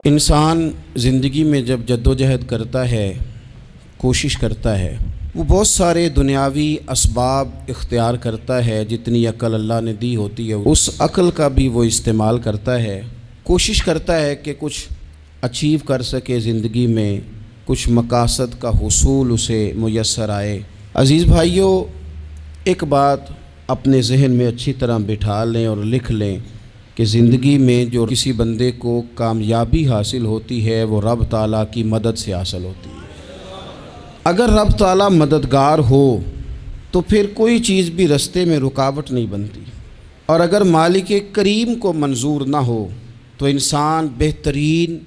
انسان زندگی میں جب جدوجہد کرتا ہے، کوشش کرتا ہے، وہ بہت سارے دنیاوی اسباب اختیار کرتا ہے۔ جتنی عقل اللہ نے دی ہوتی ہے اس عقل کا بھی وہ استعمال کرتا ہے، کوشش کرتا ہے کہ کچھ اچیو کر سکے زندگی میں، کچھ مقاصد کا حصول اسے میسر آئے۔ عزیز بھائیوں، ایک بات اپنے ذہن میں اچھی طرح بٹھا لیں اور لکھ لیں کہ زندگی میں جو کسی بندے کو کامیابی حاصل ہوتی ہے وہ رب تعالیٰ کی مدد سے حاصل ہوتی ہے۔ اگر رب تعالیٰ مددگار ہو تو پھر کوئی چیز بھی رستے میں رکاوٹ نہیں بنتی، اور اگر مالک کریم کو منظور نہ ہو تو انسان بہترین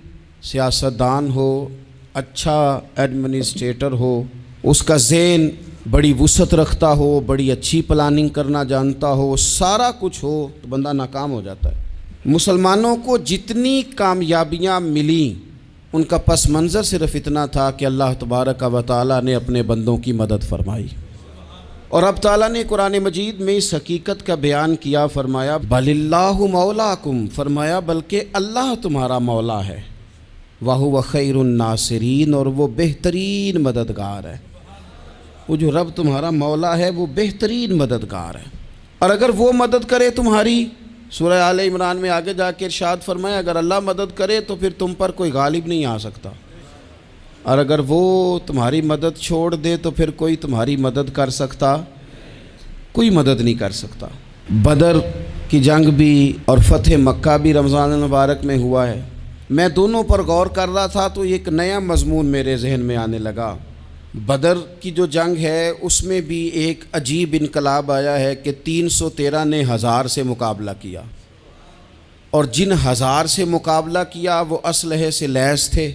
سیاستدان ہو، اچھا ایڈمنسٹریٹر ہو، اس کا ذہن بڑی وسعت رکھتا ہو، بڑی اچھی پلاننگ کرنا جانتا ہو، سارا کچھ ہو، تو بندہ ناکام ہو جاتا ہے۔ مسلمانوں کو جتنی کامیابیاں ملیں ان کا پس منظر صرف اتنا تھا کہ اللہ تبارک و تعالیٰ نے اپنے بندوں کی مدد فرمائی، اور اب تعالیٰ نے قرآن مجید میں اس حقیقت کا بیان کیا، فرمایا بل اللہ مولاکم، فرمایا بلکہ اللہ تمہارا مولا ہے، وَهُوَ خَيْرُ النَّاصِرِينَ، اور وہ بہترین مددگار ہے۔ وہ جو رب تمہارا مولا ہے وہ بہترین مددگار ہے، اور اگر وہ مدد کرے تمہاری، سورہ آل عمران میں آگے جا کے ارشاد فرمایا اگر اللہ مدد کرے تو پھر تم پر کوئی غالب نہیں آ سکتا، اور اگر وہ تمہاری مدد چھوڑ دے تو پھر کوئی تمہاری مدد کر سکتا، کوئی مدد نہیں کر سکتا۔ بدر کی جنگ بھی اور فتح مکہ بھی رمضان المبارک میں ہوا ہے۔ میں دونوں پر غور کر رہا تھا تو ایک نیا مضمون میرے ذہن میں آنے لگا۔ بدر کی جو جنگ ہے اس میں بھی ایک عجیب انقلاب آیا ہے کہ 313 نے 1000 سے مقابلہ کیا، اور جن 1000 سے مقابلہ کیا وہ اسلحے سے لیس تھے،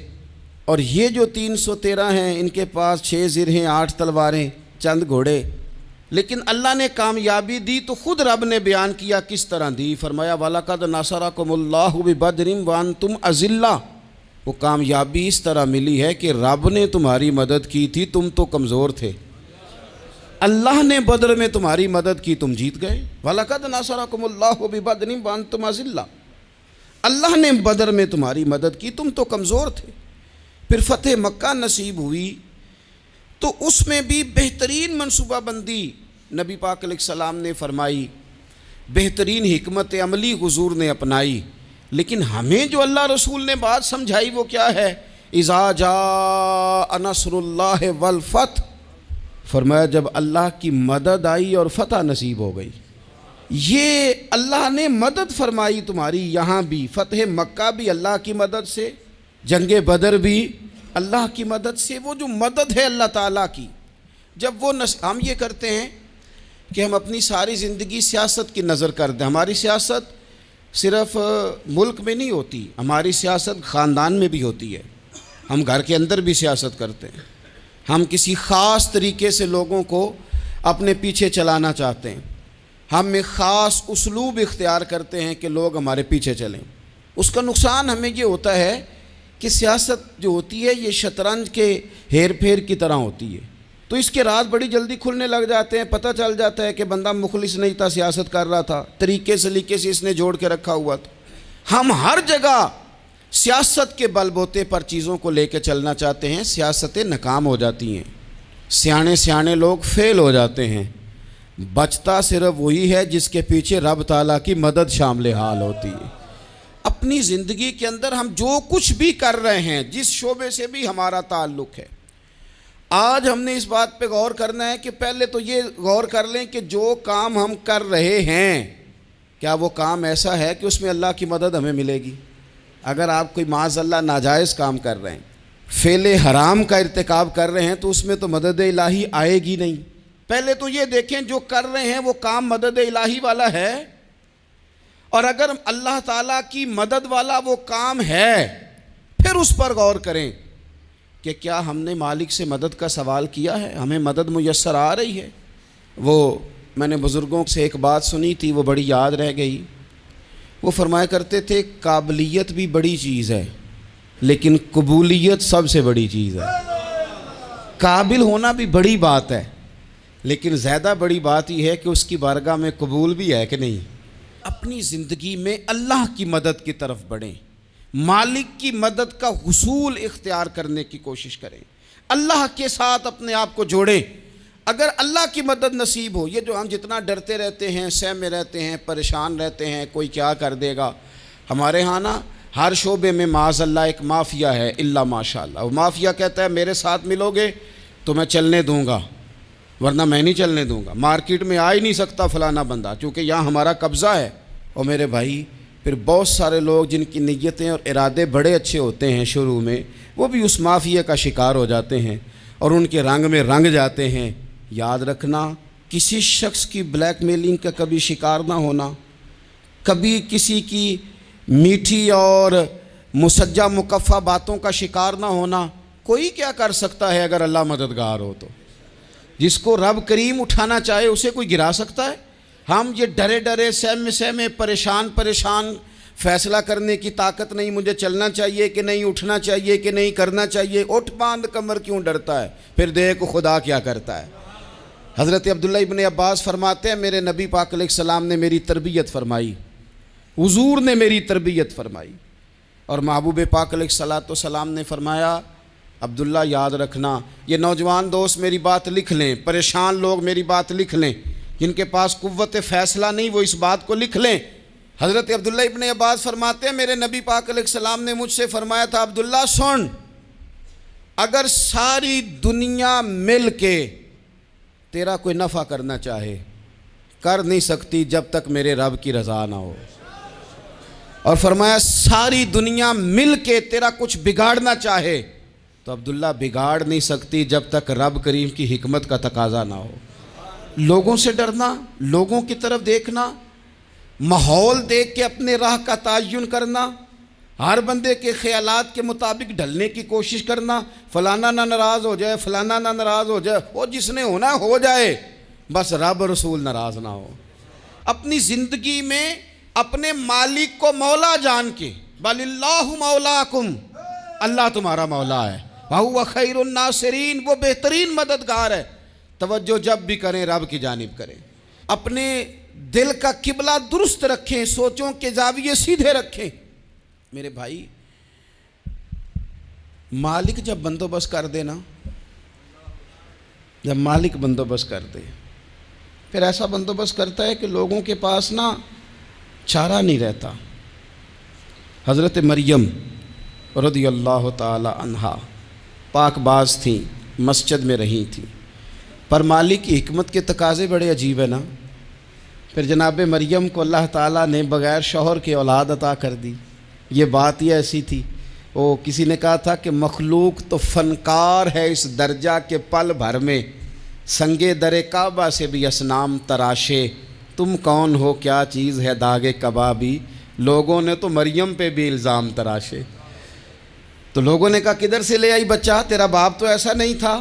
اور یہ جو 313 ہیں ان کے پاس 6 زرہیں، 8 تلواریں، چند گھوڑے، لیکن اللہ نے کامیابی دی تو خود رب نے بیان کیا کس طرح دی، فرمایا وَلَقَدْ نَصَرَكُمُ اللَّهُ بِبَدْرٍ وَأَنْتُمْ أَذِلَّةٌ۔ وہ کامیابی اس طرح ملی ہے کہ رب نے تمہاری مدد کی تھی، تم تو کمزور تھے، اللہ نے بدر میں تمہاری مدد کی، تم جیت گئے۔ وَلَقَدْ نَصَرَكُمُ اللَّهُ بِبَدْرٍ وَأَنْتُمْ أَذِلَّةٌ، اللہ نے بدر میں تمہاری مدد کی، تم تو کمزور تھے۔ پھر فتح مکہ نصیب ہوئی تو اس میں بھی بہترین منصوبہ بندی نبی پاک علیہ السلام نے فرمائی، بہترین حکمت عملی حضور نے اپنائی، لیکن ہمیں جو اللہ رسول نے بات سمجھائی وہ کیا ہے؟ اذا جاء نصر اللہ والفتح، فرمایا جب اللہ کی مدد آئی اور فتح نصیب ہو گئی۔ یہ اللہ نے مدد فرمائی تمہاری، یہاں بھی فتح مکہ بھی اللہ کی مدد سے، جنگ بدر بھی اللہ کی مدد سے۔ وہ جو مدد ہے اللہ تعالیٰ کی، جب وہ ہم یہ کرتے ہیں کہ ہم اپنی ساری زندگی سیاست کی نظر کر دیں، ہماری سیاست صرف ملک میں نہیں ہوتی، ہماری سیاست خاندان میں بھی ہوتی ہے، ہم گھر کے اندر بھی سیاست کرتے ہیں، ہم کسی خاص طریقے سے لوگوں کو اپنے پیچھے چلانا چاہتے ہیں، ہم ایک خاص اسلوب اختیار کرتے ہیں کہ لوگ ہمارے پیچھے چلیں۔ اس کا نقصان ہمیں یہ ہوتا ہے کہ سیاست جو ہوتی ہے یہ شطرنج کے ہیر پھیر کی طرح ہوتی ہے، تو اس کے راز بڑی جلدی کھلنے لگ جاتے ہیں، پتہ چل جاتا ہے کہ بندہ مخلص نہیں تھا، سیاست کر رہا تھا، طریقے سلیقے سے اس نے جوڑ کے رکھا ہوا تھا۔ ہم ہر جگہ سیاست کے بل بوتے پر چیزوں کو لے کے چلنا چاہتے ہیں، سیاستیں ناکام ہو جاتی ہیں، سیانے لوگ فیل ہو جاتے ہیں، بچتا صرف وہی ہے جس کے پیچھے رب تعالیٰ کی مدد شامل حال ہوتی ہے۔ اپنی زندگی کے اندر ہم جو کچھ بھی کر رہے ہیں، جس شعبے سے بھی ہمارا تعلق ہے، آج ہم نے اس بات پہ غور کرنا ہے کہ پہلے تو یہ غور کر لیں کہ جو کام ہم کر رہے ہیں کیا وہ کام ایسا ہے کہ اس میں اللہ کی مدد ہمیں ملے گی؟ اگر آپ کوئی معاذ اللہ ناجائز کام کر رہے ہیں، فعل حرام کا ارتکاب کر رہے ہیں، تو اس میں تو مدد الہی آئے گی نہیں۔ پہلے تو یہ دیکھیں جو کر رہے ہیں وہ کام مدد الہی والا ہے، اور اگر اللہ تعالیٰ کی مدد والا وہ کام ہے پھر اس پر غور کریں کہ کیا ہم نے مالک سے مدد کا سوال کیا ہے، ہمیں مدد میسر آ رہی ہے۔ وہ میں نے بزرگوں سے ایک بات سنی تھی، وہ بڑی یاد رہ گئی۔ وہ فرمایا کرتے تھے قابلیت بھی بڑی چیز ہے لیکن قبولیت سب سے بڑی چیز ہے۔ قابل ہونا بھی بڑی بات ہے لیکن زیادہ بڑی بات یہ ہے کہ اس کی بارگاہ میں قبول بھی ہے کہ نہیں۔ اپنی زندگی میں اللہ کی مدد کی طرف بڑھیں، مالک کی مدد کا حصول اختیار کرنے کی کوشش کریں، اللہ کے ساتھ اپنے آپ کو جوڑیں۔ اگر اللہ کی مدد نصیب ہو، یہ جو ہم جتنا ڈرتے رہتے ہیں، سہمے رہتے ہیں، پریشان رہتے ہیں کوئی کیا کر دے گا، ہمارے ہاں نا ہر شعبے میں معاذ اللہ ایک مافیا ہے، الا ماشاء اللہ۔ وہ مافیا کہتا ہے میرے ساتھ ملو گے تو میں چلنے دوں گا، ورنہ میں نہیں چلنے دوں گا، مارکیٹ میں آ ہی نہیں سکتا فلانا بندہ، چونکہ یہاں ہمارا قبضہ ہے۔ اور میرے بھائی پھر بہت سارے لوگ جن کی نیتیں اور ارادے بڑے اچھے ہوتے ہیں شروع میں، وہ بھی اس مافیا کا شکار ہو جاتے ہیں اور ان کے رنگ میں رنگ جاتے ہیں۔ یاد رکھنا، کسی شخص کی بلیک میلنگ کا کبھی شکار نہ ہونا، کبھی کسی کی میٹھی اور مسجع مکفہ باتوں کا شکار نہ ہونا۔ کوئی کیا کر سکتا ہے اگر اللہ مددگار ہو تو؟ جس کو رب کریم اٹھانا چاہے اسے کوئی گرا سکتا ہے؟ ہم یہ ڈرے ڈرے سہمے پریشان فیصلہ کرنے کی طاقت نہیں، مجھے چلنا چاہیے کہ نہیں، اٹھنا چاہیے کہ نہیں، کرنا چاہیے، اٹھ باندھ کمر کیوں ڈرتا ہے؟ پھر دیکھ خدا کیا کرتا ہے۔ حضرت عبداللہ ابن عباس فرماتے ہیں میرے نبی پاک علیہ السلام نے میری تربیت فرمائی، حضور نے میری تربیت فرمائی، اور محبوب پاک علیہ السلام نے فرمایا عبداللہ یاد رکھنا، یہ نوجوان دوست میری بات لکھ لیں، پریشان لوگ میری بات لکھ لیں، جن کے پاس قوت فیصلہ نہیں وہ اس بات کو لکھ لیں۔ حضرت عبداللہ ابن عباس فرماتے ہیں میرے نبی پاک علیہ السلام نے مجھ سے فرمایا تھا عبداللہ سن، اگر ساری دنیا مل کے تیرا کوئی نفع کرنا چاہے کر نہیں سکتی جب تک میرے رب کی رضا نہ ہو، اور فرمایا ساری دنیا مل کے تیرا کچھ بگاڑنا چاہے تو عبداللہ بگاڑ نہیں سکتی جب تک رب کریم کی حکمت کا تقاضا نہ ہو۔ لوگوں سے ڈرنا، لوگوں کی طرف دیکھنا، ماحول دیکھ کے اپنے راہ کا تعین کرنا، ہر بندے کے خیالات کے مطابق ڈھلنے کی کوشش کرنا، فلانا نہ ناراض ہو جائے، فلانا نہ ناراض ہو جائے، وہ جس نے ہونا ہو جائے، بس رب رسول ناراض نہ ہو۔ اپنی زندگی میں اپنے مالک کو مولا جان کے، بل اللہ مولاکم، اللہ تمہارا مولا ہے، وَهُوَ خَيْرُ النَّاصِرِينَ، وہ بہترین مددگار ہے۔ توجہ جب بھی کریں رب کی جانب کریں، اپنے دل کا قبلہ درست رکھیں، سوچوں کے زاویے سیدھے رکھیں۔ میرے بھائی مالک جب بندوبست کر دے نا، جب مالک بندوبست کر دے پھر ایسا بندوبست کرتا ہے کہ لوگوں کے پاس نا چارہ نہیں رہتا۔ حضرت مریم رضی اللہ تعالی عنہا پاک باز تھیں، مسجد میں رہی تھیں، پر مالک کی حکمت کے تقاضے بڑے عجیب ہیں نا۔ پھر جناب مریم کو اللہ تعالیٰ نے بغیر شوہر کے اولاد عطا کر دی۔ یہ بات ہی ایسی تھی، وہ کسی نے کہا تھا کہ مخلوق تو فنکار ہے اس درجہ کے پل بھر میں سنگے در کعبہ سے بھی اصنام تراشے، تم کون ہو کیا چیز ہے داغ کبابی، لوگوں نے تو مریم پہ بھی الزام تراشے۔ تو لوگوں نے کہا کدھر سے لے آئی بچہ، تیرا باپ تو ایسا نہیں تھا،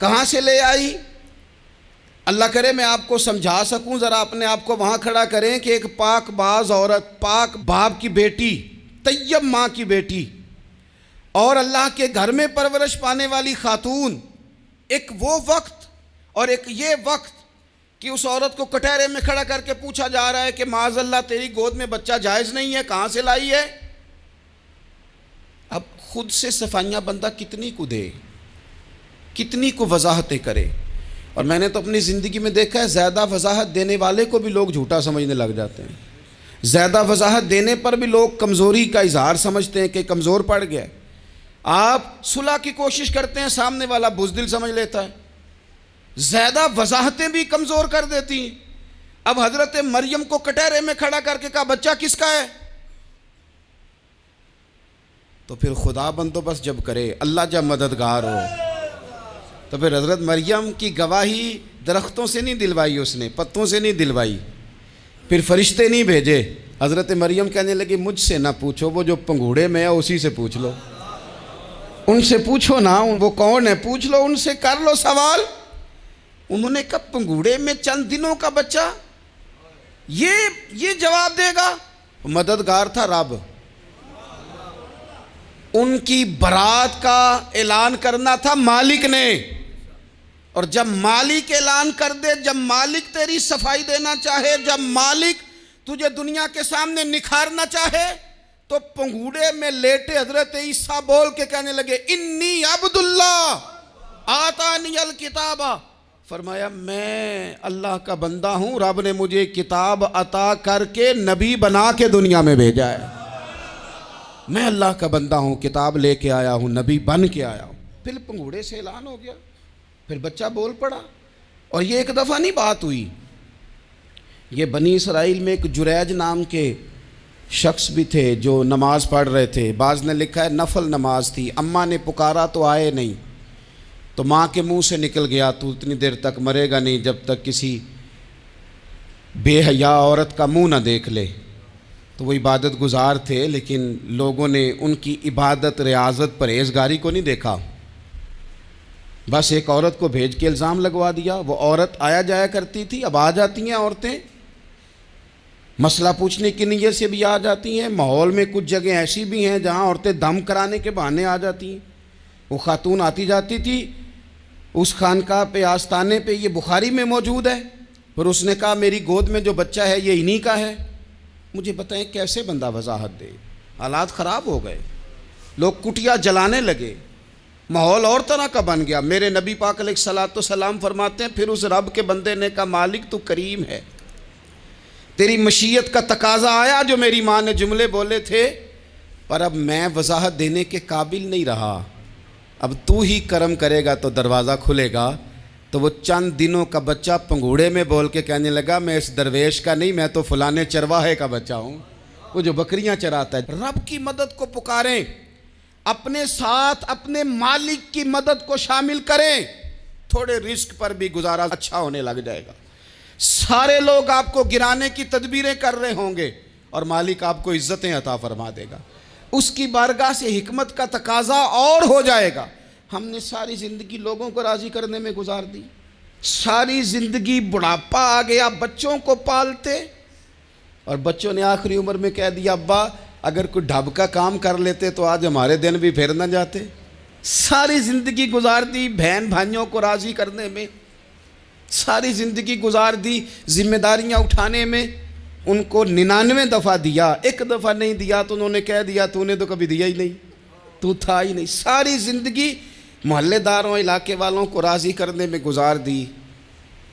کہاں سے لے آئی؟ اللہ کرے میں آپ کو سمجھا سکوں، ذرا اپنے آپ کو وہاں کھڑا کریں کہ ایک پاک باز عورت، پاک باپ کی بیٹی، طیب ماں کی بیٹی، اور اللہ کے گھر میں پرورش پانے والی خاتون، ایک وہ وقت اور ایک یہ وقت کہ اس عورت کو کٹہرے میں کھڑا کر کے پوچھا جا رہا ہے کہ معاذ اللہ تیری گود میں بچہ جائز نہیں ہے، کہاں سے لائی ہے؟ اب خود سے صفائیاں بندہ کتنی کو دے، کتنی کو وضاحتیں کرے۔ اور میں نے تو اپنی زندگی میں دیکھا ہے زیادہ وضاحت دینے والے کو بھی لوگ جھوٹا سمجھنے لگ جاتے ہیں، زیادہ وضاحت دینے پر بھی لوگ کمزوری کا اظہار سمجھتے ہیں کہ کمزور پڑ گیا ہے۔ آپ صلح کی کوشش کرتے ہیں، سامنے والا بزدل سمجھ لیتا ہے، زیادہ وضاحتیں بھی کمزور کر دیتی ہیں۔ اب حضرت مریم کو کٹہرے میں کھڑا کر کے کہا بچہ کس کا ہے؟ تو پھر خدا بندوبست جب کرے، اللہ جب مددگار ہو، تو پھر حضرت مریم کی گواہی درختوں سے نہیں دلوائی، اس نے پتوں سے نہیں دلوائی، پھر فرشتے نہیں بھیجے۔ حضرت مریم کہنے لگی مجھ سے نہ پوچھو، وہ جو پنگوڑے میں ہے اسی سے پوچھ لو، ان سے پوچھو نا، وہ کون ہے پوچھ لو، ان سے کر لو سوال۔ انہوں نے کہا پنگوڑے میں چند دنوں کا بچہ یہ جواب دے گا؟ مددگار تھا رب، ان کی برات کا اعلان کرنا تھا مالک نے، اور جب مالک اعلان کر دے، جب مالک تیری صفائی دینا چاہے، جب مالک تجھے دنیا کے سامنے نکھارنا چاہے، تو پنگوڑے میں لیٹے حضرت عیسیٰ بول کے کہنے لگے انی عبداللہ آتانی الکتاب، فرمایا میں اللہ کا بندہ ہوں، رب نے مجھے کتاب عطا کر کے نبی بنا کے دنیا میں بھیجا ہے، میں اللہ کا بندہ ہوں، کتاب لے کے آیا ہوں، نبی بن کے آیا ہوں۔ پھر پنگوڑے سے اعلان ہو گیا، پھر بچہ بول پڑا، اور یہ ایک دفعہ نہیں بات ہوئی، یہ بنی اسرائیل میں ایک جریج نام کے شخص بھی تھے جو نماز پڑھ رہے تھے، بعض نے لکھا ہے نفل نماز تھی، اماں نے پکارا تو آئے نہیں، تو ماں کے منہ سے نکل گیا تو اتنی دیر تک مرے گا نہیں جب تک کسی بے حیا عورت کا منہ نہ دیکھ لے۔ تو وہ عبادت گزار تھے، لیکن لوگوں نے ان کی عبادت، ریاضت، پرہیزگاری کو نہیں دیکھا، بس ایک عورت کو بھیج کے الزام لگوا دیا۔ وہ عورت آیا جایا کرتی تھی، اب آ جاتی ہیں عورتیں، مسئلہ پوچھنے کی نیت سے بھی آ جاتی ہیں، ماحول میں کچھ جگہ ایسی بھی ہیں جہاں عورتیں دم کرانے کے بہانے آ جاتی ہیں۔ وہ خاتون آتی جاتی تھی اس خانقاہ پہ، آستانے پہ، یہ بخاری میں موجود ہے، پھر اس نے کہا میری گود میں جو بچہ ہے یہ انہی کا ہے۔ مجھے بتائیں کیسے بندہ وضاحت دے؟ حالات خراب ہو گئے، لوگ کٹیا جلانے لگے، ماحول اور طرح کا بن گیا۔ میرے نبی پاک علیہ الصلوۃ والسلام فرماتے ہیں پھر اس رب کے بندے نے کہا مالک تو کریم ہے، تیری مشیت کا تقاضا آیا جو میری ماں نے جملے بولے تھے، پر اب میں وضاحت دینے کے قابل نہیں رہا، اب تو ہی کرم کرے گا تو دروازہ کھلے گا۔ تو وہ چند دنوں کا بچہ پنگوڑے میں بول کے کہنے لگا میں اس درویش کا نہیں، میں تو فلانے چرواہے کا بچہ ہوں، وہ جو بکریاں چراتا ہے۔ رب کی مدد کو پکاریں، اپنے ساتھ اپنے مالک کی مدد کو شامل کریں، تھوڑے رزق پر بھی گزارا اچھا ہونے لگ جائے گا۔ سارے لوگ آپ کو گرانے کی تدبیریں کر رہے ہوں گے اور مالک آپ کو عزتیں عطا فرما دے گا، اس کی بارگاہ سے حکمت کا تقاضا اور ہو جائے گا۔ ہم نے ساری زندگی لوگوں کو راضی کرنے میں گزار دی، ساری زندگی بڑھاپا آ گیا بچوں کو پالتے، اور بچوں نے آخری عمر میں کہہ دیا ابا اگر کوئی ڈھب کا کام کر لیتے تو آج ہمارے دن بھی پھر نہ جاتے۔ ساری زندگی گزار دی بہن بھائیوں کو راضی کرنے میں، ساری زندگی گزار دی ذمہ داریاں اٹھانے میں، ان کو 99 دفعہ دیا، ایک دفعہ نہیں دیا تو انہوں نے کہہ دیا تو نے تو کبھی دیا ہی نہیں، تو تھا ہی نہیں۔ ساری زندگی محلے داروں، علاقے والوں کو راضی کرنے میں گزار دی۔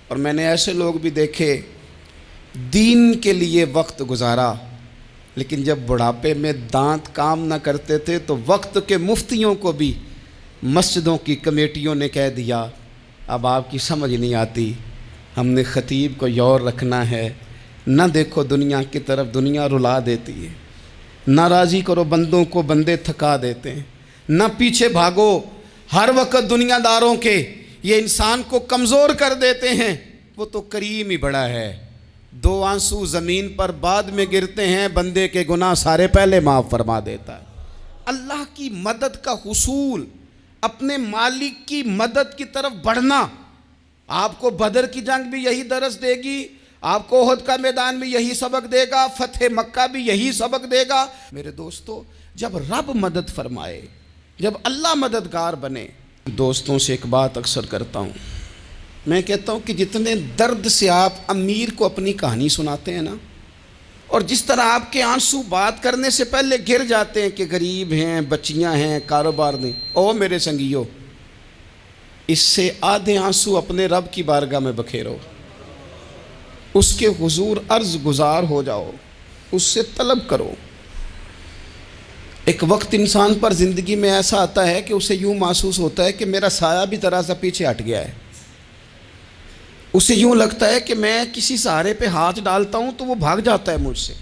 اور میں نے ایسے لوگ بھی دیکھے دین کے لیے وقت گزارا، لیکن جب بڑھاپے میں دانت کام نہ کرتے تھے تو وقت کے مفتیوں کو بھی مسجدوں کی کمیٹیوں نے کہہ دیا اب آپ کی سمجھ نہیں آتی، ہم نے خطیب کو یور رکھنا ہے، نہ دیکھو دنیا کی طرف، دنیا رلا دیتی ہے، نہ راضی کرو بندوں کو، بندے تھکا دیتے ہیں، نہ پیچھے بھاگو ہر وقت دنیا داروں کے، یہ انسان کو کمزور کر دیتے ہیں۔ وہ تو کریم ہی بڑا ہے، 2 آنسو زمین پر بعد میں گرتے ہیں، بندے کے گناہ سارے پہلے معاف فرما دیتا ہے۔ اللہ کی مدد کا حصول، اپنے مالک کی مدد کی طرف بڑھنا، آپ کو بدر کی جنگ بھی یہی درس دے گی، آپ کو احد کا میدان بھی یہی سبق دے گا، فتح مکہ بھی یہی سبق دے گا۔ میرے دوستو جب رب مدد فرمائے، جب اللہ مددگار بنے، دوستوں سے ایک بات اکثر کرتا ہوں، میں کہتا ہوں کہ جتنے درد سے آپ امیر کو اپنی کہانی سناتے ہیں نا، اور جس طرح آپ کے آنسو بات کرنے سے پہلے گر جاتے ہیں کہ غریب ہیں، بچیاں ہیں، کاروبار نہیں، او میرے سنگیو، اس سے آدھے آنسو اپنے رب کی بارگاہ میں بکھیرو، اس کے حضور عرض گزار ہو جاؤ، اس سے طلب کرو۔ ایک وقت انسان پر زندگی میں ایسا آتا ہے کہ اسے یوں محسوس ہوتا ہے کہ میرا سایہ بھی ذرا سا پیچھے ہٹ گیا ہے، اسے یوں لگتا ہے کہ میں کسی سہارے پہ ہاتھ ڈالتا ہوں تو وہ بھاگ جاتا ہے مجھ سے،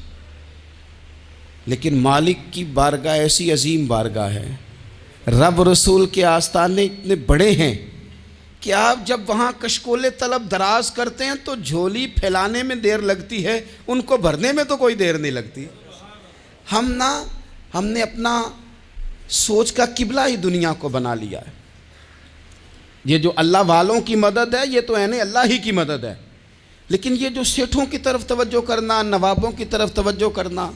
لیکن مالک کی بارگاہ ایسی عظیم بارگاہ ہے، رب رسول کے آستانے اتنے بڑے ہیں کہ آپ جب وہاں کشکول طلب دراز کرتے ہیں تو جھولی پھیلانے میں دیر لگتی ہے، ان کو بھرنے میں تو کوئی دیر نہیں لگتی۔ ہم نے اپنا سوچ کا قبلہ ہی دنیا کو بنا لیا ہے۔ یہ جو اللہ والوں کی مدد ہے یہ تو اللہ ہی کی مدد ہے، لیکن یہ جو سیٹھوں کی طرف توجہ کرنا، نوابوں کی طرف توجہ کرنا،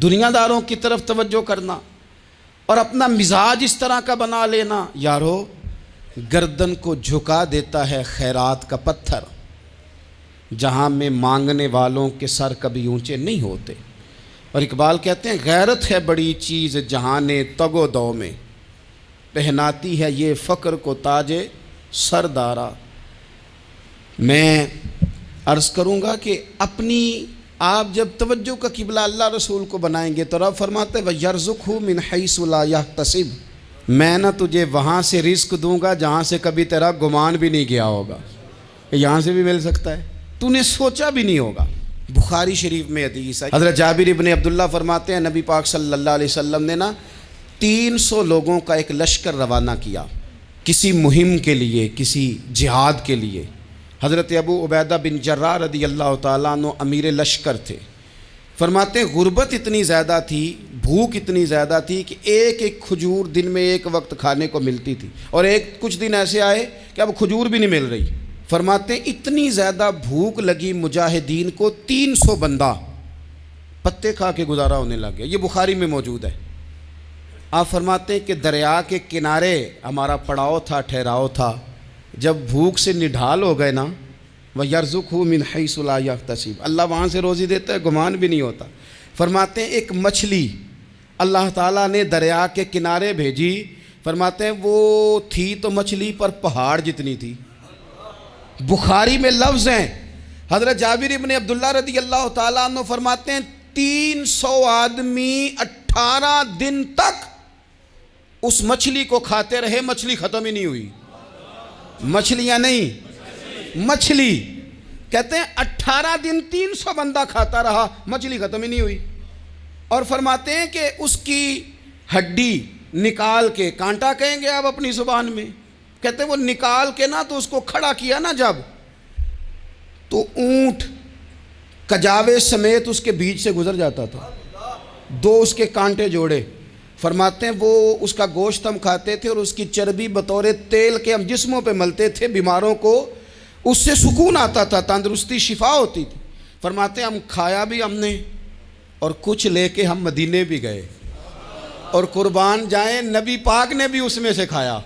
دنیا داروں کی طرف توجہ کرنا اور اپنا مزاج اس طرح کا بنا لینا، یارو گردن کو جھکا دیتا ہے خیرات کا پتھر، جہاں میں مانگنے والوں کے سر کبھی اونچے نہیں ہوتے۔ اور اقبال کہتے ہیں غیرت ہے بڑی چیز جہان تگ و دو میں، پہناتی ہے یہ فقر کو تاج سردارا۔ میں عرض کروں گا کہ اپنی آپ جب توجہ کا قبلہ اللہ رسول کو بنائیں گے تو رب فرماتے وَيَرْزُقْهُ مِنْ حَيْثُ لَا يَحْتَسِبُ، میں نہ تجھے وہاں سے رزق دوں گا جہاں سے کبھی تیرا گمان بھی نہیں گیا ہوگا، یہاں سے بھی مل سکتا ہے، تو نے سوچا بھی نہیں ہوگا۔ بخاری شریف میں حدیث ہے، حضرت جابر ابن عبداللہ فرماتے ہیں نبی پاک صلی اللہ علیہ وسلم نے 300 لوگوں کا ایک لشکر روانہ کیا کسی مہم کے لیے، کسی جہاد کے لیے۔ حضرت ابو عبیدہ بن جراح رضی اللہ تعالیٰ عنہ امیر لشکر تھے۔ فرماتے ہیں غربت اتنی زیادہ تھی، بھوک اتنی زیادہ تھی کہ ایک ایک کھجور دن میں ایک وقت کھانے کو ملتی تھی، اور کچھ دن ایسے آئے کہ اب کھجور بھی نہیں مل رہی۔ فرماتے ہیں اتنی زیادہ بھوک لگی مجاہدین کو 300 بندہ پتے کھا کے گزارا ہونے لگ گیا۔ یہ بخاری میں موجود ہے۔ آپ فرماتے ہیں کہ دریا کے کنارے ہمارا پڑاؤ تھا، ٹھہراؤ تھا، جب بھوک سے نڈھال ہو گئے نا وَيَرْزُقْهُ مِنْ حَيْثُ لَا يَحْتَسِبُ، اللہ وہاں سے روزی دیتا ہے، گمان بھی نہیں ہوتا۔ فرماتے ہیں ایک مچھلی اللہ تعالیٰ نے دریا کے کنارے بھیجی، فرماتے ہیں وہ تھی تو مچھلی پر پہاڑ جتنی تھی۔ بخاری میں لفظ ہیں، حضرت جابر ابن عبداللہ رضی اللہ تعالیٰ عنہ فرماتے ہیں 300 آدمی 18 دن تک اس مچھلی کو کھاتے رہے، مچھلی ختم ہی نہیں ہوئی۔ مچھلیاں نہیں، مچھلی کہتے ہیں 18 دن 300 بندہ کھاتا رہا، مچھلی ختم ہی نہیں ہوئی۔ اور فرماتے ہیں کہ اس کی ہڈی نکال کے، کانٹا کہیں گے آپ اپنی زبان میں، کہتے ہیں وہ نکال کے نا تو اس کو کھڑا کیا نا جب، تو اونٹ کجاوے سمیت اس کے بیچ سے گزر جاتا تھا، 2 اس کے کانٹے جوڑے۔ فرماتے ہیں وہ اس کا گوشت ہم کھاتے تھے اور اس کی چربی بطور تیل کے ہم جسموں پہ ملتے تھے، بیماروں کو اس سے سکون آتا تھا، تندرستی شفا ہوتی تھی۔ فرماتے ہیں ہم کھایا بھی ہم نے، اور کچھ لے کے ہم مدینے بھی گئے، اور قربان جائیں نبی پاک نے بھی اس میں سے کھایا۔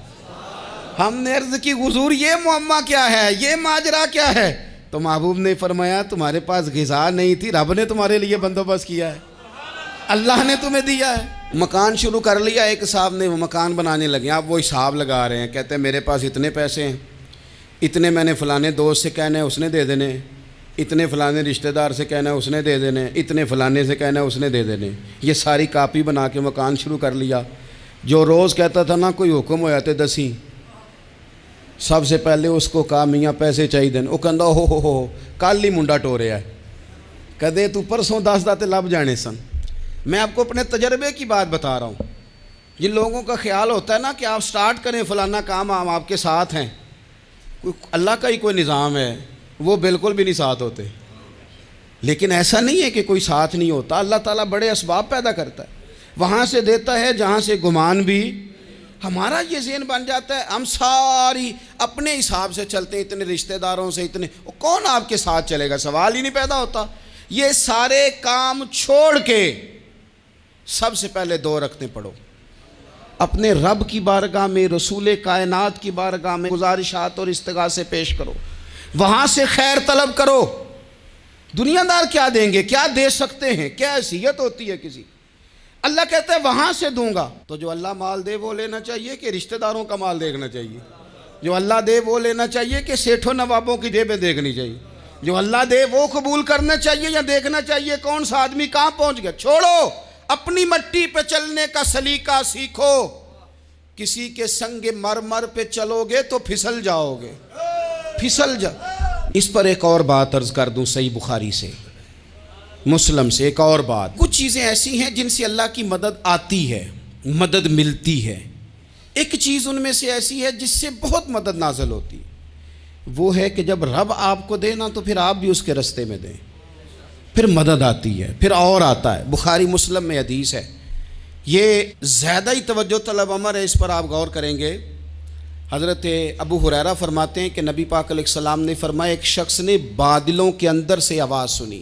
ہم نے عرض کی حضور یہ معمہ کیا ہے، یہ ماجرا کیا ہے؟ تو محبوب نے فرمایا تمہارے پاس غذا نہیں تھی، رب نے تمہارے لیے بندوبست کیا ہے، اللہ نے تمہیں دیا ہے۔ مکان شروع کر لیا، ایک صاحب نے وہ مکان بنانے لگے، آپ وہ حساب لگا رہے ہیں، کہتے ہیں میرے پاس اتنے پیسے ہیں، اتنے میں نے فلانے دوست سے کہنا ہے اس نے دے دینے، اتنے فلانے رشتہ دار سے کہنا ہے اس نے دے دینے، اتنے فلانے سے کہنا ہے اس نے دے دینے۔ یہ ساری کاپی بنا کے مکان شروع کر لیا۔ جو روز کہتا تھا نا کوئی حکم ہو جاتے 10 سب سے پہلے اس کو کہا میاں پیسے چاہیے دن، وہ کہندا ہو کل ہی منڈا ٹوریا ہے، کدے تو پرسوں 10 داتے لب جانے سن۔ میں آپ کو اپنے تجربے کی بات بتا رہا ہوں۔ جن لوگوں کا خیال ہوتا ہے نا کہ آپ سٹارٹ کریں فلانا کام، ہم آپ کے ساتھ ہیں، اللہ کا ہی کوئی نظام ہے، وہ بالکل بھی نہیں ساتھ ہوتے۔ لیکن ایسا نہیں ہے کہ کوئی ساتھ نہیں ہوتا، اللہ تعالیٰ بڑے اسباب پیدا کرتا ہے، وہاں سے دیتا ہے جہاں سے گمان بھی۔ ہمارا یہ ذہن بن جاتا ہے ہم ساری اپنے حساب سے چلتے ہیں، اتنے رشتہ داروں سے، اتنے، کون آپ کے ساتھ چلے گا؟ سوال ہی نہیں پیدا ہوتا۔ یہ سارے کام چھوڑ کے سب سے پہلے 2 رکعتیں پڑھو، اپنے رب کی بارگاہ میں، رسول کائنات کی بارگاہ میں گزارشات اور استغاثے پیش کرو، وہاں سے خیر طلب کرو۔ دنیا دار کیا دیں گے، کیا دے سکتے ہیں، کیا حیثیت ہوتی ہے کسی؟ اللہ کہتا ہے وہاں سے دوں گا۔ تو جو اللہ مال دے وہ لینا چاہیے کہ رشتہ داروں کا مال دیکھنا چاہیے؟ جو اللہ دے وہ لینا چاہیے کہ سیٹھوں نوابوں کی جیبیں دیکھنی چاہیے؟ جو اللہ دے وہ قبول کرنا چاہیے یا دیکھنا چاہیے کون سا آدمی کہاں پہنچ گیا؟ چھوڑو، اپنی مٹی پہ چلنے کا سلیقہ سیکھو۔ کسی کے سنگ مرمر پہ چلو گے تو پھسل جاؤ گے، پھسل جا۔ اس پر ایک اور بات عرض کر دوں، صحیح بخاری سے، مسلم سے ایک اور بات۔ کچھ چیزیں ایسی ہیں جن سے اللہ کی مدد آتی ہے، مدد ملتی ہے۔ ایک چیز ان میں سے ایسی ہے جس سے بہت مدد نازل ہوتی ہے، وہ ہے کہ جب رب آپ کو دے نا تو پھر آپ بھی اس کے رستے میں دیں، پھر مدد آتی ہے، پھر اور آتا ہے۔ بخاری مسلم میں حدیث ہے، یہ زیادہ ہی توجہ طلب امر ہے، اس پر آپ غور کریں گے۔ حضرت ابو ہریرہ فرماتے ہیں کہ نبی پاک علیہ السلام نے فرمایا ایک شخص نے بادلوں کے اندر سے آواز سنی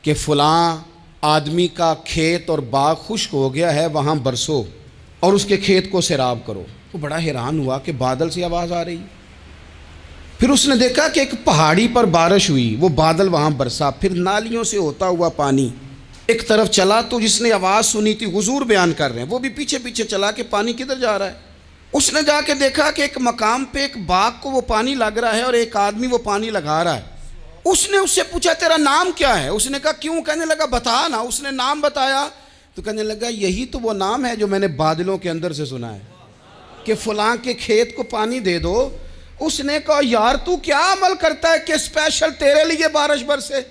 کہ فلاں آدمی کا کھیت اور باغ خشک ہو گیا ہے، وہاں برسو اور اس کے کھیت کو سیراب کرو۔ وہ بڑا حیران ہوا کہ بادل سے آواز آ رہی۔ پھر اس نے دیکھا کہ ایک پہاڑی پر بارش ہوئی، وہ بادل وہاں برسا، پھر نالیوں سے ہوتا ہوا پانی ایک طرف چلا تو جس نے آواز سنی تھی حضور بیان کر رہے ہیں، وہ بھی پیچھے پیچھے چلا کہ پانی کدھر جا رہا ہے۔ اس نے جا کے دیکھا کہ ایک مقام پہ ایک باغ کو وہ پانی لگ رہا ہے اور ایک آدمی وہ پانی لگا رہا ہے۔ اس نے اس سے پوچھا تیرا نام کیا ہے؟ اس نے کہا کیوں؟ کہنے لگا بتا نا۔ اس نے نام بتایا تو کہنے لگا یہی تو وہ نام ہے جو میں نے بادلوں کے اندر سے سنا ہے کہ فلاں کے کھیت کو پانی دے دو۔ اس نے کہا یار تو کیا عمل کرتا ہے کہ اسپیشل تیرے لیے بارش برسے؟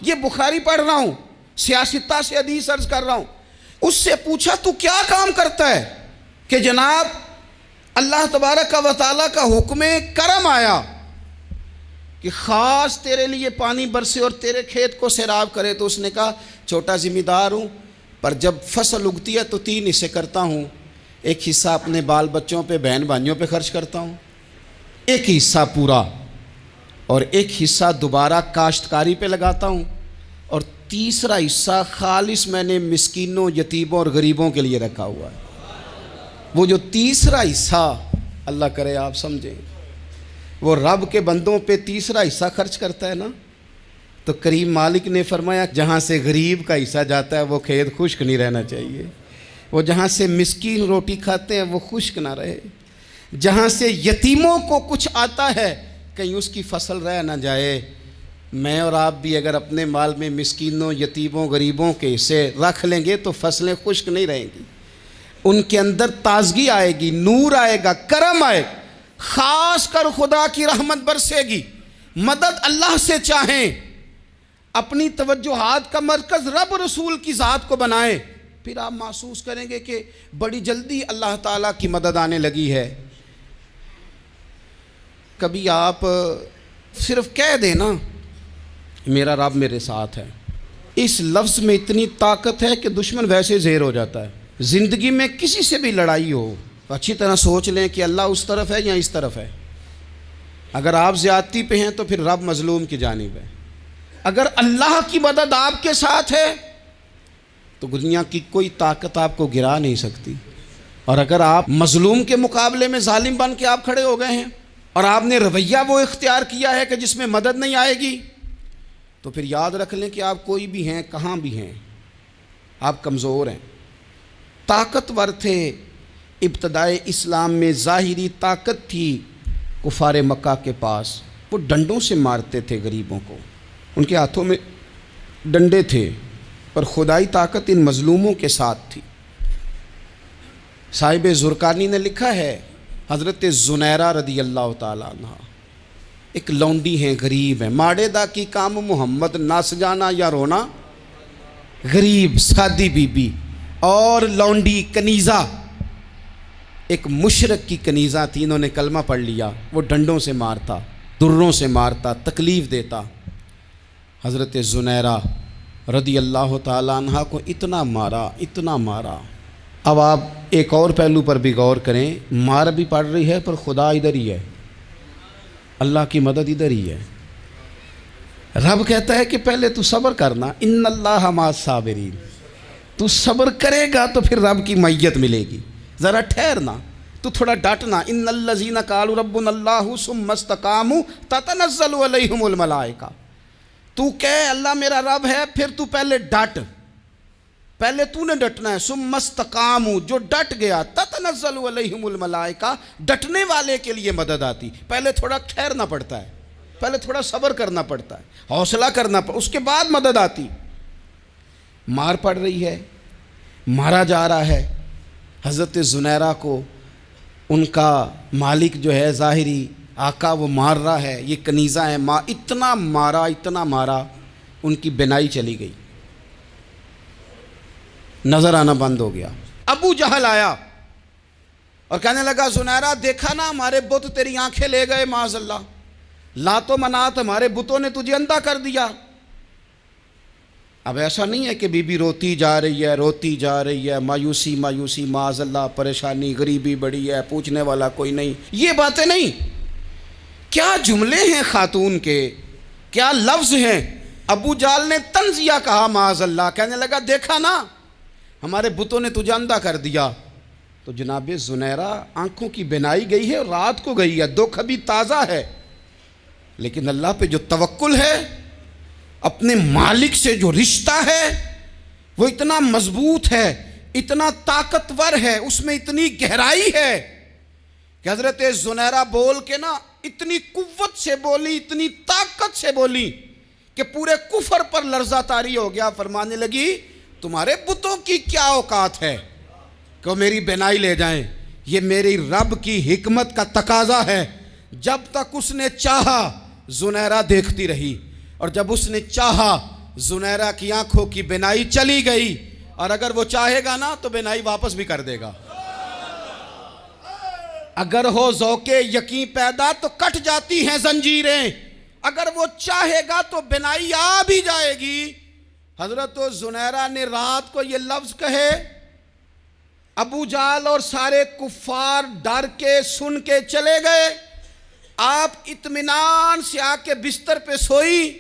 یہ بخاری پڑھ رہا ہوں، سیاستہ سے حدیث عرض کر رہا ہوں۔ اس سے پوچھا تو کیا کام کرتا ہے کہ جناب اللہ تبارک و تعالیٰ کا حکم کرم آیا کہ خاص تیرے لیے پانی برسے اور تیرے کھیت کو سیراب کرے؟ تو اس نے کہا چھوٹا ذمہ دار ہوں، پر جب فصل اگتی ہے تو 3 حصے کرتا ہوں، ایک حصہ اپنے بال بچوں پہ بہن بھائیوں پہ خرچ کرتا ہوں، ایک حصہ پورا، اور ایک حصہ دوبارہ کاشتکاری پہ لگاتا ہوں، اور تیسرا حصہ خالص میں نے مسکینوں، یتیموں اور غریبوں کے لیے رکھا ہوا ہے۔ وہ جو تیسرا حصہ اللہ کرے آپ سمجھیں، وہ رب کے بندوں پہ تیسرا حصہ خرچ کرتا ہے نا، تو کریم مالک نے فرمایا جہاں سے غریب کا حصہ جاتا ہے وہ کھیت خشک نہیں رہنا چاہیے، وہ جہاں سے مسکین روٹی کھاتے ہیں وہ خشک نہ رہے، جہاں سے یتیموں کو کچھ آتا ہے کہیں اس کی فصل رہ نہ جائے۔ میں اور آپ بھی اگر اپنے مال میں مسکینوں، یتیموں، غریبوں کے حصے رکھ لیں گے تو فصلیں خشک نہیں رہیں گی، ان کے اندر تازگی آئے گی، نور آئے گا، کرم آئے گا، خاص کر خدا کی رحمت برسے گی۔ مدد اللہ سے چاہیں، اپنی توجہات کا مرکز رب رسول کی ذات کو بنائیں، پھر آپ محسوس کریں گے کہ بڑی جلدی اللہ تعالیٰ کی مدد آنے لگی ہے۔ کبھی آپ صرف کہہ دیں نا میرا رب میرے ساتھ ہے، اس لفظ میں اتنی طاقت ہے کہ دشمن ویسے زہر ہو جاتا ہے۔ زندگی میں کسی سے بھی لڑائی ہو تو اچھی طرح سوچ لیں کہ اللہ اس طرف ہے یا اس طرف ہے۔ اگر آپ زیادتی پہ ہیں تو پھر رب مظلوم کی جانب ہے۔ اگر اللہ کی مدد آپ کے ساتھ ہے تو دنیا کی کوئی طاقت آپ کو گرا نہیں سکتی، اور اگر آپ مظلوم کے مقابلے میں ظالم بن کے آپ کھڑے ہو گئے ہیں اور آپ نے رویہ وہ اختیار کیا ہے کہ جس میں مدد نہیں آئے گی، تو پھر یاد رکھ لیں کہ آپ کوئی بھی ہیں، کہاں بھی ہیں، آپ کمزور ہیں۔ طاقتور تھے ابتدائے اسلام میں، ظاہری طاقت تھی کفار مکہ کے پاس، وہ ڈنڈوں سے مارتے تھے غریبوں کو، ان کے ہاتھوں میں ڈنڈے تھے، پر خدائی طاقت ان مظلوموں کے ساتھ تھی۔ صاحب زرقانی نے لکھا ہے حضرت زنیرہ رضی اللہ تعالیٰ عنہ ایک لونڈی ہیں، غریب ہیں، ماڑے دا کی کام محمد ناس جانا یا رونا، غریب سادی بی بی اور لونڈی کنیزہ، ایک مشرک کی کنیزہ تھی، انہوں نے کلمہ پڑھ لیا، وہ ڈنڈوں سے مارتا، دروں سے مارتا، تکلیف دیتا۔ حضرت زنیرہ رضی اللہ تعالیٰ عنہ کو اتنا مارا، اتنا مارا۔ اب آپ ایک اور پہلو پر بھی غور کریں، مار بھی پڑ رہی ہے پر خدا ادھر ہی ہے، اللہ کی مدد ادھر ہی ہے۔ رب کہتا ہے کہ پہلے تو صبر کرنا، ان اللہ مع الصابرین، تو صبر کرے گا تو پھر رب کی معیت ملے گی، ذرا ٹھہرنا، تو تھوڑا ڈٹنا۔ ان الذین قالوا ربنا اللہ ثم استقاموا تتنزل علیہم الملائکہ، تو کہے اللہ میرا رب ہے، پھر تو پہلے ڈٹ، پہلے تو نے ڈٹنا ہے۔ ثم استقاموا، جو ڈٹ گیا، تتنزل علیہم الملائکہ، ڈٹنے والے کے لیے مدد آتی، پہلے تھوڑا ٹھہرنا پڑتا ہے، پہلے تھوڑا صبر کرنا پڑتا ہے، حوصلہ کرنا پڑتا، اس کے بعد مدد آتی۔ مار پڑ رہی ہے، مارا جا رہا ہے حضرت زنیرہ کو، ان کا مالک جو ہے ظاہری آقا وہ مار رہا ہے، یہ کنیزہ ہے، اتنا مارا، اتنا مارا، ان کی بینائی چلی گئی، نظر آنا بند ہو گیا۔ ابو جہل آیا اور کہنے لگا زنیرہ دیکھا نا ہمارے بت تیری آنکھیں لے گئے، معاذ اللہ، لات و منات ہمارے بتوں نے تجھے اندھا کر دیا۔ اب ایسا نہیں ہے کہ بی بی روتی جا رہی ہے، روتی جا رہی ہے، مایوسی مایوسی، معاذ اللہ، پریشانی، غریبی بڑی ہے، پوچھنے والا کوئی نہیں، یہ باتیں نہیں۔ کیا جملے ہیں خاتون کے، کیا لفظ ہیں۔ ابو جہل نے تنزیہ کہا، معاذ اللہ، کہنے لگا دیکھا نا ہمارے بتوں نے تجھے اندھا کر دیا۔ تو جناب زنیرہ آنکھوں کی بینائی گئی ہے، رات کو گئی ہے، دکھ ابھی تازہ ہے، لیکن اللہ پہ جو توکل ہے، اپنے مالک سے جو رشتہ ہے، وہ اتنا مضبوط ہے، اتنا طاقتور ہے، اس میں اتنی گہرائی ہے کہ حضرت زنیرہ بول کے نا اتنی قوت سے بولی، اتنی طاقت سے بولی کہ پورے کفر پر لرزہ طاری ہو گیا۔ فرمانے لگی تمہارے بتوں کی کیا اوقات ہے کہ وہ میری بینائی لے جائیں؟ یہ میری رب کی حکمت کا تقاضا ہے۔ جب تک اس نے چاہا زنیرہ دیکھتی رہی، اور جب اس نے چاہا زنیرہ کی آنکھوں کی بینائی چلی گئی، اور اگر وہ چاہے گا نا تو بینائی واپس بھی کر دے گا۔ اگر ہو ذوق یقین پیدا تو کٹ جاتی ہیں زنجیریں، اگر وہ چاہے گا تو بینائی آ بھی جائے گی۔ حضرت زنیرہ نے رات کو یہ لفظ کہے، ابو جہل اور سارے کفار ڈر کے سن کے چلے گئے، آپ اطمینان سے آ کے بستر پہ سوئی۔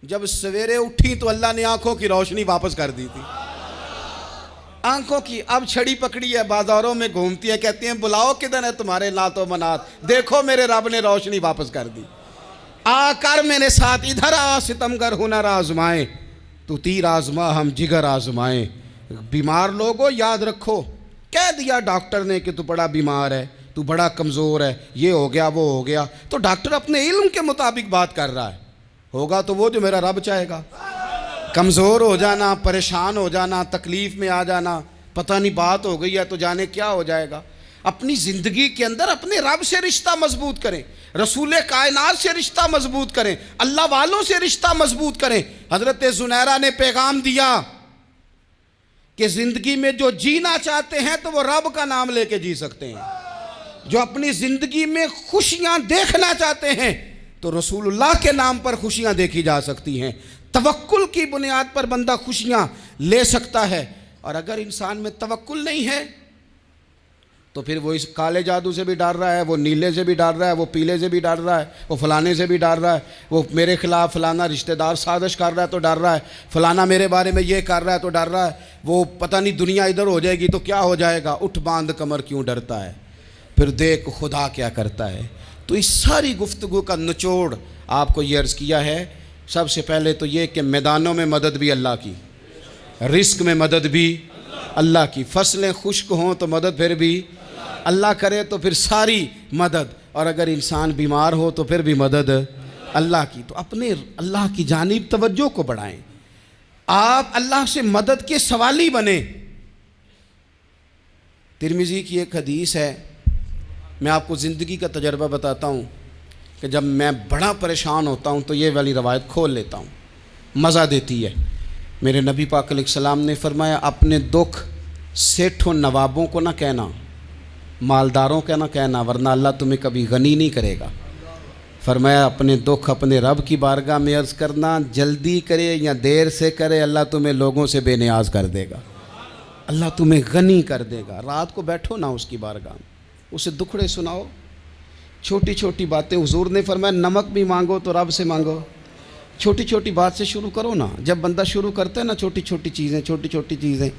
جب سویرے اٹھی تو اللہ نے آنکھوں کی روشنی واپس کر دی تھی۔ آنکھوں کی اب چھڑی پکڑی ہے، بازاروں میں گھومتی ہے، کہتی ہیں بلاؤ کدھر ہے تمہارے نات و منات، دیکھو میرے رب نے روشنی واپس کر دی۔ آ کر میرے ساتھ ادھر آ ستمگر ہنر آزمائیں، تو تیر آزما ہم جگر آزمائیں۔ بیمار لوگوں یاد رکھو، کہہ دیا ڈاکٹر نے کہ تو بڑا بیمار ہے، تو بڑا کمزور ہے، یہ ہو گیا وہ ہو گیا، تو ڈاکٹر اپنے علم کے مطابق بات کر رہا ہے، ہوگا تو وہ جو میرا رب چاہے گا۔ کمزور ہو جانا، پریشان ہو جانا، تکلیف میں آ جانا، پتہ نہیں بات ہو گئی ہے تو جانے کیا ہو جائے گا۔ اپنی زندگی کے اندر اپنے رب سے رشتہ مضبوط کریں، رسول کائنات سے رشتہ مضبوط کریں، اللہ والوں سے رشتہ مضبوط کریں۔ حضرت زنیرہ نے پیغام دیا کہ زندگی میں جو جینا چاہتے ہیں تو وہ رب کا نام لے کے جی سکتے ہیں، جو اپنی زندگی میں خوشیاں دیکھنا چاہتے ہیں تو رسول اللہ کے نام پر خوشیاں دیکھی جا سکتی ہیں۔ توکل کی بنیاد پر بندہ خوشیاں لے سکتا ہے، اور اگر انسان میں توکل نہیں ہے تو پھر وہ اس کالے جادو سے بھی ڈر رہا ہے، وہ نیلے سے بھی ڈر رہا ہے، وہ پیلے سے بھی ڈر رہا ہے، وہ فلانے سے بھی ڈر رہا ہے، وہ میرے خلاف فلانا رشتہ دار سازش کر رہا ہے تو ڈر رہا ہے، فلانا میرے بارے میں یہ کر رہا ہے تو ڈر رہا ہے، وہ پتہ نہیں دنیا ادھر ہو جائے گی تو کیا ہو جائے گا، اٹھ باندھ کمر کیوں ڈرتا ہے، پھر دیکھ خدا کیا کرتا ہے۔ تو اس ساری گفتگو کا نچوڑ آپ کو یہ عرض کیا ہے، سب سے پہلے تو یہ کہ میدانوں میں مدد بھی اللہ کی، رزق میں مدد بھی اللہ کی، فصلیں خشک ہوں تو مدد پھر بھی اللہ کرے، تو پھر ساری مدد، اور اگر انسان بیمار ہو تو پھر بھی مدد اللہ کی۔ تو اپنے اللہ کی جانب توجہ کو بڑھائیں، آپ اللہ سے مدد کے سوالی بنیں۔ ترمذی کی ایک حدیث ہے، میں آپ کو زندگی کا تجربہ بتاتا ہوں کہ جب میں بڑا پریشان ہوتا ہوں تو یہ والی روایت کھول لیتا ہوں، مزہ دیتی ہے۔ میرے نبی پاک علیہ السلام نے فرمایا اپنے دکھ سیٹھوں نوابوں کو نہ کہنا، مالداروں کا نہ کہنا، ورنہ اللہ تمہیں کبھی غنی نہیں کرے گا۔ فرمایا اپنے دکھ اپنے رب کی بارگاہ میں عرض کرنا، جلدی کرے یا دیر سے کرے اللہ تمہیں لوگوں سے بے نیاز کر دے گا، اللہ تمہیں غنی کر دے گا۔ رات کو بیٹھو نا اس کی بارگاہ میں، اسے دکھڑے سناؤ، چھوٹی چھوٹی باتیں۔ حضور نے فرمایا نمک بھی مانگو تو رب سے مانگو، چھوٹی چھوٹی بات سے شروع کرو نا۔ جب بندہ شروع کرتا ہے نا چھوٹی چھوٹی چیزیں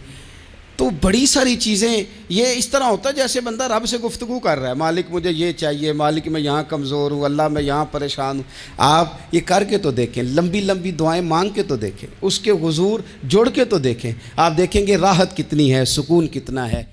تو بڑی ساری چیزیں یہ اس طرح ہوتا ہے جیسے بندہ رب سے گفتگو کر رہا ہے، مالک مجھے یہ چاہیے، مالک میں یہاں کمزور ہوں، اللہ میں یہاں پریشان ہوں۔ آپ یہ کر کے تو دیکھیں، لمبی لمبی دعائیں مانگ کے تو دیکھیں، اس کے حضور جوڑ کے تو دیکھیں، آپ دیکھیں گے راحت کتنی ہے، سکون کتنا ہے۔